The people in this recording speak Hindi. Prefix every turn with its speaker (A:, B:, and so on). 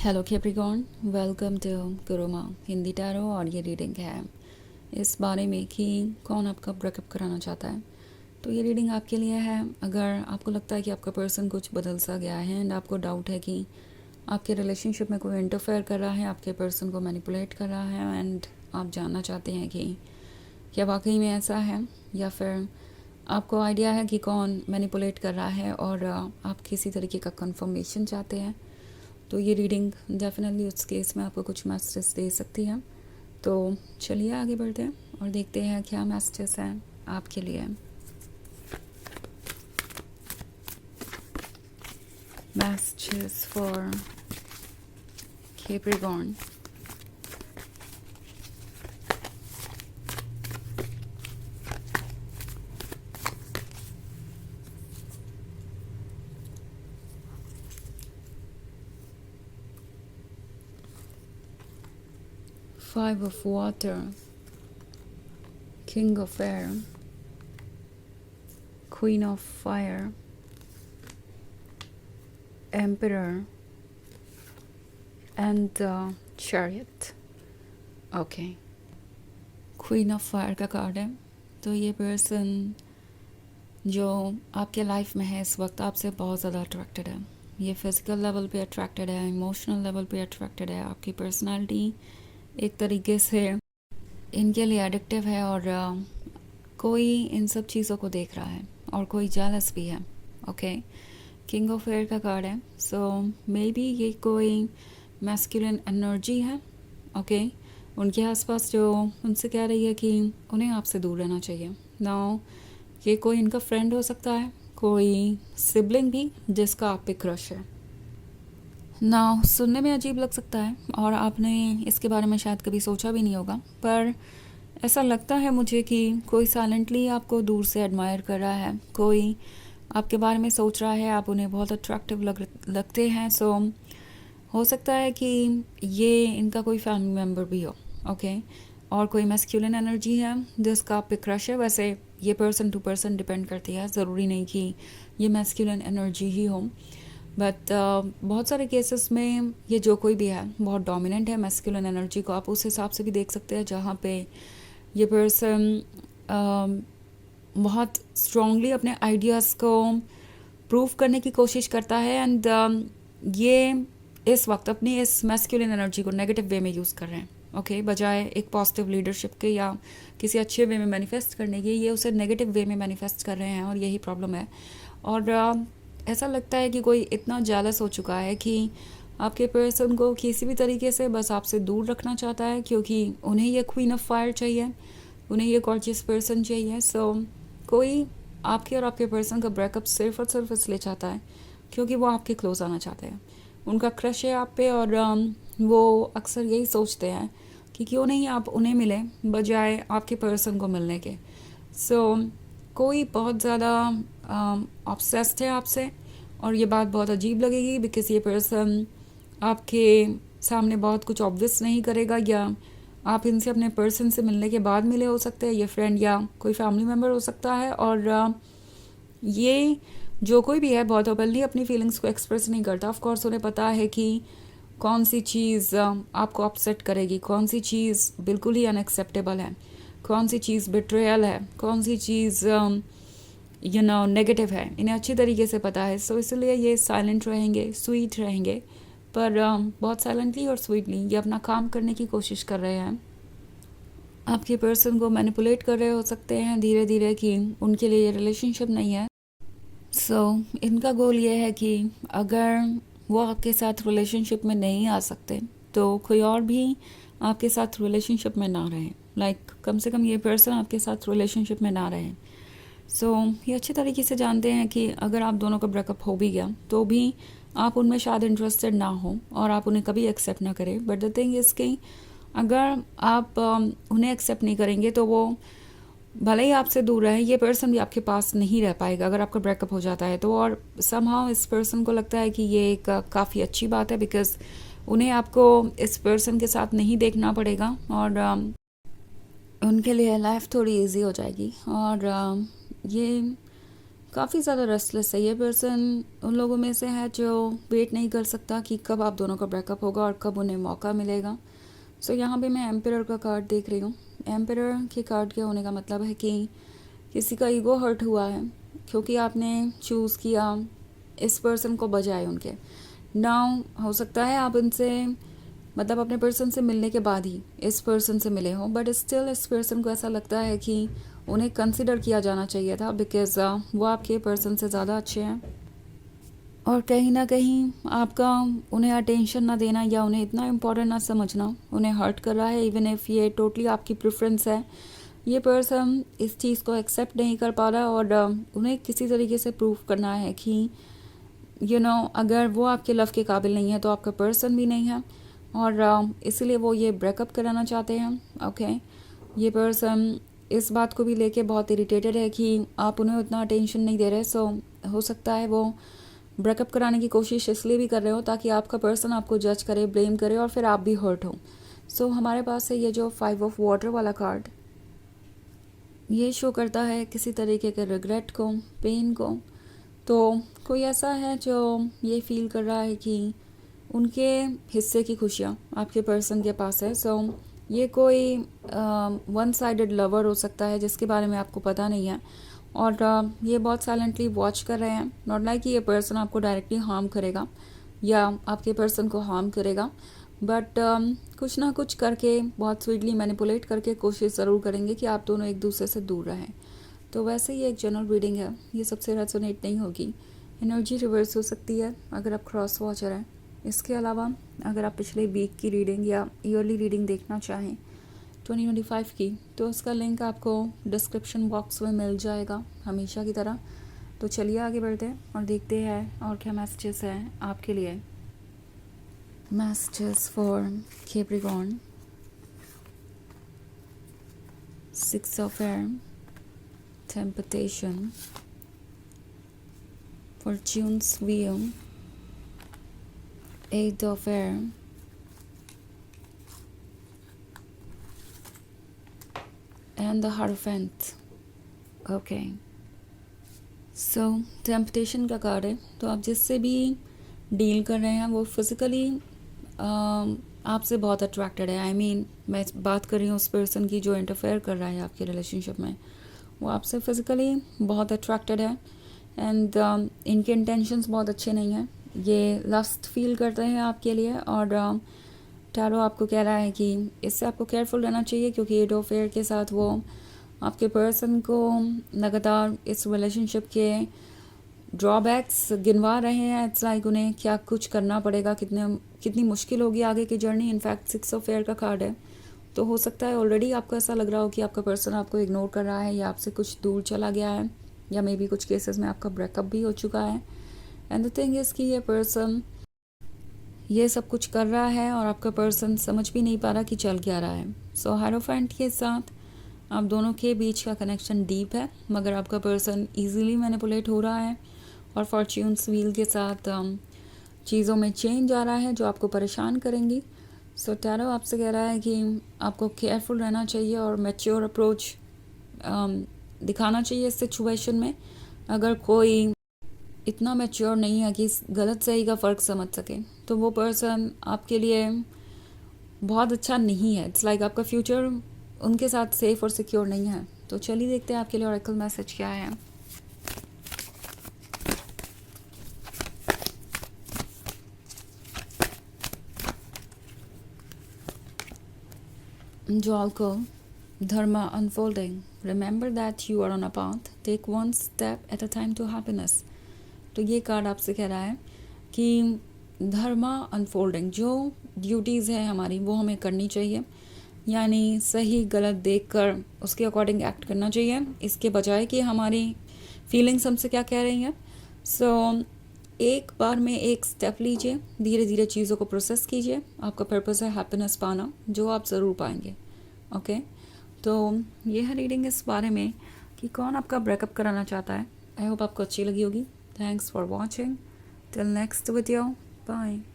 A: Hello Capricorn, welcome to Gurumaa Hindi tarot. और ये रीडिंग है इस बारे में कि कौन आपका ब्रेकअप कराना चाहता है। तो ये रीडिंग आपके लिए है अगर आपको लगता है कि आपका पर्सन कुछ बदल सा गया है एंड आपको डाउट है कि आपके रिलेशनशिप में कोई इंटरफेयर कर रहा है, आपके पर्सन को मैनिपुलेट कर रहा है एंड आप जानना चाहते हैं कि क्या वाकई में ऐसा है, या फिर आपको आइडिया है कि कौन मैनिपुलेट कर रहा है और आप किसी तरीके का कंफर्मेशन चाहते हैं। तो ये रीडिंग डेफिनेटली उस केस में आपको कुछ मैसेजेस दे सकती है। तो चलिए आगे बढ़ते हैं और देखते हैं क्या मैसेजेस हैं आपके लिए। Messages for Capricorn. Five of Water, King of Air, Queen of Fire, Emperor and Chariot. Okay, queen of fire का कार्ड है। तो ये पर्सन जो आपके लाइफ में है इस वक्त आपसे बहुत ज़्यादा अट्रैक्टेड है। ये फिज़िकल लेवल पे अट्रैक्टेड है, इमोशनल लेवल पे अट्रैक्टेड है। आपकी पर्सनालिटी एक तरीके से इनके लिए एडिक्टिव है और कोई इन सब चीज़ों को देख रहा है और कोई जेलस भी है। ओके, किंग ऑफ एयर का कार्ड है। सो मे बी ये कोई मैस्कुलिन एनर्जी है। ओके, उनके आसपास जो उनसे कह रही है कि उन्हें आपसे दूर रहना चाहिए। नाउ ये कोई इनका फ्रेंड हो सकता है, कोई सिबलिंग भी जिसका आप पे क्रश है। ना सुनने में अजीब लग सकता है और आपने इसके बारे में शायद कभी सोचा भी नहीं होगा, पर ऐसा लगता है मुझे कि कोई साइलेंटली आपको दूर से एडमायर कर रहा है, कोई आपके बारे में सोच रहा है, आप उन्हें बहुत अट्रैक्टिव लगते हैं। सो हो सकता है कि ये इनका कोई फैमिली मेम्बर भी हो। ओके, और कोई मैस्कुलिन एनर्जी है जिसका आप पे क्रश है। वैसे ये पर्सन टू पर्सन डिपेंड करती है, ज़रूरी नहीं कि ये मैस्कुलिन एनर्जी ही हो, बट बहुत सारे केसेस में ये जो कोई भी है बहुत डोमिनेंट है मैस्कुलिन एनर्जी को आप उस हिसाब से भी देख सकते हैं जहाँ पे ये पर्सन बहुत स्ट्रांगली अपने आइडियाज़ को प्रूव करने की कोशिश करता है एंड ये इस वक्त अपनी इस मैस्कुलिन एनर्जी को नेगेटिव वे में यूज़ कर रहे हैं। ओके, बजाय एक पॉजिटिव लीडरशिप के या किसी अच्छे वे में मैनिफेस्ट करने के, ये उसे नेगेटिव वे में मैनिफेस्ट कर रहे हैं और यही प्रॉब्लम है। और ऐसा लगता है कि कोई इतना जेलस हो चुका है कि आपके पर्सन को किसी भी तरीके से बस आपसे दूर रखना चाहता है, क्योंकि उन्हें ये क्वीन ऑफ फायर चाहिए, उन्हें ये गॉर्जियस पर्सन चाहिए। सो कोई आपके और आपके पर्सन का ब्रेकअप सिर्फ और सिर्फ इसलिए चाहता है क्योंकि वो आपके क्लोज आना चाहते हैं, उनका क्रश है आप पे और वो अक्सर यही सोचते हैं कि क्यों नहीं आप उन्हें मिले बजाय आपके पर्सन को मिलने के। सो कोई बहुत ज़्यादा ऑब्सेस्ड है आपसे और ये बात बहुत अजीब लगेगी बिकॉज ये पर्सन आपके सामने बहुत कुछ ऑब्वियस नहीं करेगा, या आप इनसे अपने पर्सन से मिलने के बाद मिले हो सकते हैं। ये फ्रेंड या कोई फैमिली मेम्बर हो सकता है और ये जो कोई भी है बहुत ओपनली अपनी फीलिंग्स को एक्सप्रेस नहीं करता। ऑफ कोर्स उन्हें पता है कि कौन सी चीज़ आपको अपसेट करेगी, कौन सी चीज़ बिल्कुल ही अनएक्सेप्टेबल है, कौन सी चीज़ बिट्रेयल है, कौन सी चीज़ नेगेटिव है, इन्हें अच्छी तरीके से पता है। सो इसलिए ये साइलेंट रहेंगे, स्वीट रहेंगे, पर बहुत साइलेंटली और स्वीटली ये अपना काम करने की कोशिश कर रहे हैं। आपके पर्सन को मैनिपुलेट कर रहे हो सकते हैं धीरे धीरे कि उनके लिए ये रिलेशनशिप नहीं है। सो इनका गोल ये है कि अगर वो आपके साथ रिलेशनशिप में नहीं आ सकते तो कोई और भी आपके साथ रिलेशनशिप में ना रहे। लाइक कम से कम ये पर्सन आपके साथ रिलेशनशिप में ना रहे। सो ये अच्छी तरीके से जानते हैं कि अगर आप दोनों का ब्रेकअप हो भी गया तो भी आप उनमें शायद इंटरेस्टेड ना हो और आप उन्हें कभी एक्सेप्ट ना करें। बट द थिंग इज़ कि अगर आप उन्हें एक्सेप्ट नहीं करेंगे तो वो भले ही आपसे दूर रहे, ये पर्सन भी आपके पास नहीं रह पाएगा अगर आपका ब्रेकअप हो जाता है तो। और समहाउ इस पर्सन को लगता है कि ये एक काफ़ी अच्छी बात है बिकॉज उन्हें आपको इस पर्सन के साथ नहीं देखना पड़ेगा और उनके लिए लाइफ थोड़ी इजी हो जाएगी। और ये काफ़ी ज़्यादा रेस्टलेस है ये पर्सन। उन लोगों में से है जो वेट नहीं कर सकता कि कब आप दोनों का ब्रेकअप होगा और कब उन्हें मौका मिलेगा। सो यहाँ पे मैं एम्परर का कार्ड देख रही हूँ। एम्परर के कार्ड के होने का मतलब है कि किसी का ईगो हर्ट हुआ है क्योंकि आपने चूज़ किया इस पर्सन को बजाय उनके। नाउ हो सकता है आप उनसे मतलब अपने पर्सन से मिलने के बाद ही इस पर्सन से मिले हों, बट स्टिल इस पर्सन को ऐसा लगता है कि उन्हें कंसिडर किया जाना चाहिए था बिकॉज वो आपके पर्सन से ज़्यादा अच्छे हैं। और कहीं ना कहीं आपका उन्हें अटेंशन ना देना या उन्हें इतना इम्पोर्टेंट ना समझना उन्हें हर्ट कर रहा है। इवन इफ़ ये टोटली आपकी प्रेफरेंस है, ये पर्सन इस चीज़ को एक्सेप्ट नहीं कर पा रहा और उन्हें किसी तरीके से प्रूव करना है कि अगर वो आपके लव के काबिल नहीं है तो आपका पर्सन भी नहीं है। और इसीलिए वो ये ब्रेकअप कराना चाहते हैं। ओके, ये पर्सन इस बात को भी लेके बहुत इरिटेटेड है कि आप उन्हें उतना अटेंशन नहीं दे रहे। सो हो सकता है वो ब्रेकअप कराने की कोशिश इसलिए भी कर रहे हो ताकि आपका पर्सन आपको जज करे, ब्लेम करे और फिर आप भी हर्ट हो। सो हमारे पास है ये जो 5 ऑफ वाटर वाला कार्ड, ये शो करता है किसी तरीके के रिग्रेट को, पेन को। तो कोई ऐसा है जो ये फील कर रहा है कि उनके हिस्से की खुशियाँ आपके पर्सन के पास है। सो ये कोई वन साइडेड लवर हो सकता है जिसके बारे में आपको पता नहीं है और ये बहुत साइलेंटली वॉच कर रहे हैं। नॉट लाइक कि ये पर्सन आपको डायरेक्टली हार्म करेगा या आपके पर्सन को हार्म करेगा, बट कुछ ना कुछ करके बहुत स्वीटली मैनिपुलेट करके कोशिश ज़रूर करेंगे कि आप दोनों एक दूसरे से दूर रहें। तो वैसे ये एक जनरल रीडिंग है, ये सबसे रेजोनेट नहीं होगी। एनर्जी रिवर्स हो सकती है अगर आप क्रॉस वॉचर हैं। इसके अलावा अगर आप पिछले वीक की रीडिंग या ईयरली रीडिंग देखना चाहें 2025 की, तो उसका लिंक आपको डिस्क्रिप्शन बॉक्स में मिल जाएगा हमेशा की तरह। तो चलिए आगे बढ़ते हैं और देखते हैं और क्या मैसेजेस हैं आपके लिए। Messages for Capricorn, 6 of air, temptation, Fortune's Wheel, 8 of Air, and the Hierophant. Okay, so temptation का कार्ड है। तो आप जिससे भी डील कर रहे हैं वो फिज़िकली आपसे बहुत अट्रैक्टेड है। आई मीन मैं बात कर रही हूँ उस पर्सन की जो इंटरफेयर कर रहा है आपके रिलेशनशिप में, वो आपसे फिज़िकली बहुत अट्रैक्टेड है एंड इनके इंटेंशंस बहुत अच्छे नहीं हैं। ये लस्ट फील करते हैं आपके लिए और टैरो आपको कह रहा है कि इससे आपको केयरफुल रहना चाहिए क्योंकि 8 ऑफ एयर के साथ वो आपके पर्सन को लगातार इस रिलेशनशिप के ड्रॉबैक्स गिनवा रहे हैं। इट्स लाइक उन्हें क्या कुछ करना पड़ेगा, कितनी मुश्किल होगी आगे की जर्नी। इनफैक्ट 6 ऑफ एयर का कार्ड है, तो हो सकता है ऑलरेडी आपको ऐसा लग रहा हो कि आपका पर्सन आपको इग्नोर कर रहा है या आपसे कुछ दूर चला गया है या मे बी कुछ केसेस में आपका ब्रेकअप भी हो चुका है। एंड द थिंग इज़ कि ये पर्सन ये सब कुछ कर रहा है और आपका पर्सन समझ भी नहीं पा रहा कि चल क्या रहा है। सो हायरोफेंट के साथ आप दोनों के बीच का कनेक्शन डीप है मगर आपका पर्सन इजीली मैनिपुलेट हो रहा है। और फॉर्च्यून्स व्हील के साथ चीज़ों में चेंज आ रहा है जो आपको परेशान करेंगी। सो टैरो आपसे कह रहा है कि आपको केयरफुल रहना चाहिए और मैच्योर अप्रोच दिखाना चाहिए इस सिचुएशन में। अगर कोई इतना मैच्योर नहीं है कि गलत सही का फ़र्क समझ सके तो वो पर्सन आपके लिए बहुत अच्छा नहीं है। इट्स लाइक आपका फ्यूचर उनके साथ सेफ और सिक्योर नहीं है। तो चलिए देखते हैं आपके लिए ऑरेकल मैसेज क्या है। Jolko, Dharma unfolding. Remember that you are on a path. Take one step at a time to happiness. तो ये कार्ड आपसे कह रहा है कि धर्मा अनफोल्डिंग, जो ड्यूटीज़ है हमारी वो हमें करनी चाहिए, यानी सही गलत देखकर उसके अकॉर्डिंग एक्ट करना चाहिए, इसके बजाय कि हमारी फीलिंग्स हमसे क्या कह रही हैं। सो एक बार में एक स्टेप लीजिए, धीरे धीरे चीज़ों को प्रोसेस कीजिए। आपका पर्पस है हैप्पीनेस पाना, जो आप ज़रूर पाएंगे। ओके, तो ये है रीडिंग इस बारे में कि कौन आपका ब्रेकअप कराना चाहता है। आई होप आपको अच्छी लगी होगी। Thanks for watching. Till next video. Bye.